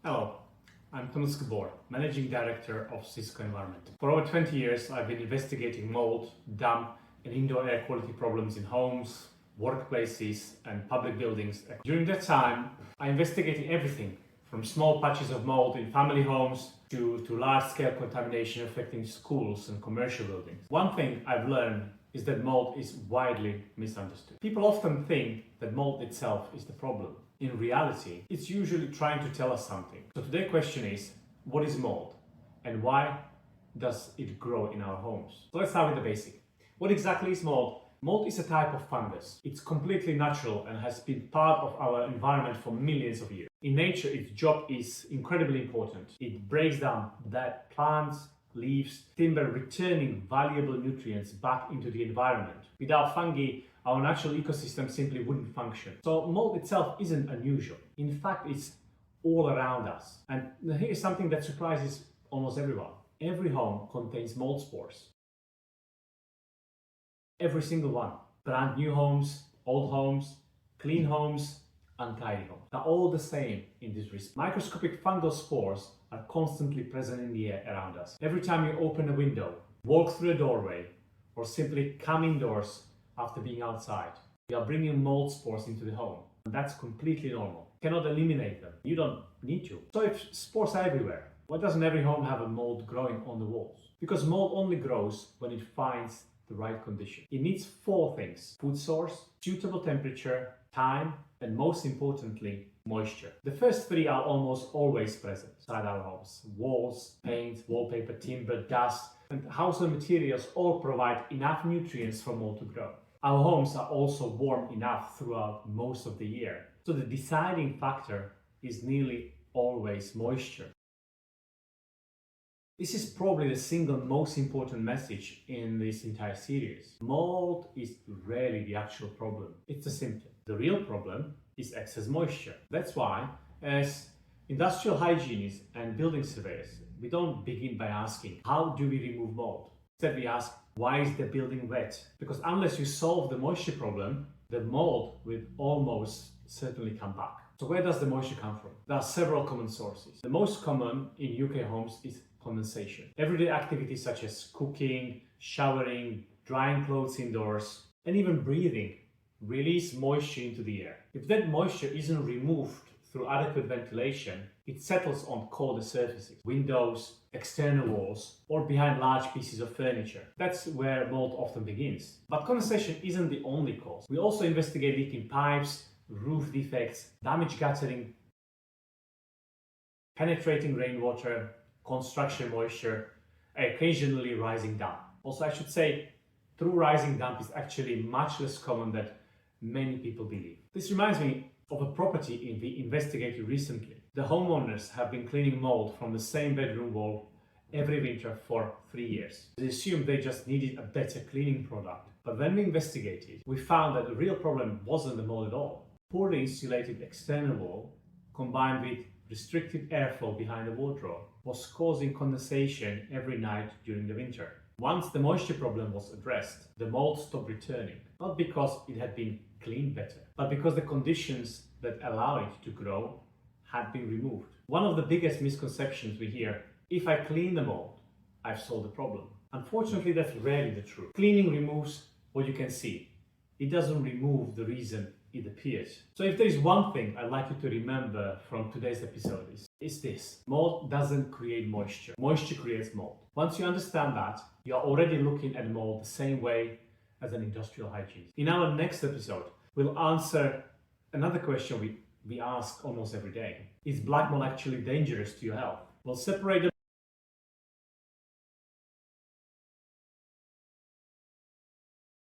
Hello, I'm Managing Director of Sysco Environmental. For over 20 years, I've been investigating mold, damp, and indoor air quality problems in homes, workplaces, and public buildings. During that time, I investigated everything from small patches of mold in family homes to large-scale contamination affecting schools and commercial buildings. One thing I've learned is that mold is widely misunderstood. People often think that mold itself is the problem. In reality, it's usually trying to tell us something. So today's question is, what is mold and why does it grow in our homes? So let's start with the basic. What exactly is mold? Mold is a type of fungus. It's completely natural and has been part of our environment for millions of years. In nature, its job is incredibly important. It breaks down dead plants, leaves, timber, returning valuable nutrients back into the environment. Without fungi, our natural ecosystem simply wouldn't function. So mold itself isn't unusual. In fact, it's all around us. And here's something that surprises almost everyone. Every home contains mold spores. Every single one. Brand new homes, old homes, clean homes, untidy homes. They're all the same in this respect. Microscopic fungal spores are constantly present in the air around us. Every time you open a window, walk through a doorway, or simply come indoors after being outside, you are bringing mold spores into the home. And that's completely normal. You cannot eliminate them. You don't need to. So if spores are everywhere, why doesn't every home have a mold growing on the walls? Because mold only grows when it finds the right condition. It needs 4 things: food source, suitable temperature, time, and most importantly, moisture. The first 3 are almost always present inside our homes. Walls, paint, wallpaper, timber, dust, and household materials all provide enough nutrients for mold to grow. Our homes are also warm enough throughout most of the year. So the deciding factor is nearly always moisture. This is probably the single most important message in this entire series. Mold is rarely the actual problem, it's a symptom. The real problem is excess moisture. That's why, as industrial hygienists and building surveyors, we don't begin by asking, how do we remove mold? Instead, we ask, why is the building wet? Because unless you solve the moisture problem, the mold will almost certainly come back. So where does the moisture come from? There are several common sources. The most common in UK homes is condensation. Everyday activities such as cooking, showering, drying clothes indoors, and even breathing release moisture into the air. If that moisture isn't removed through adequate ventilation, it settles on colder surfaces, windows, external walls, or behind large pieces of furniture. That's where mold often begins. But condensation isn't the only cause. We also investigate leaking pipes, roof defects, damaged guttering, penetrating rainwater, construction moisture, occasionally rising damp. Also, I should say, true rising damp is actually much less common than many people believe. This reminds me of a property we investigated recently. The homeowners have been cleaning mold from the same bedroom wall every winter for 3 years. They assumed they just needed a better cleaning product. But when we investigated, we found that the real problem wasn't the mold at all. Poorly insulated external wall, combined with restricted airflow behind the wardrobe, was causing condensation every night during the winter. Once the moisture problem was addressed, the mold stopped returning, not because it had been cleaned better, but because the conditions that allow it to grow had been removed. One of the biggest misconceptions we hear: if I clean the mold, I've solved the problem. Unfortunately, that's rarely the truth. Cleaning removes what you can see. It doesn't remove the reason it appears. So if there is one thing I'd like you to remember from today's episode is this: mold doesn't create moisture. Moisture creates mold. Once you understand that, you are already looking at mold the same way as an industrial hygienist. In our next episode, we'll answer another question we ask almost every day. Is black mold actually dangerous to your health? We'll separate the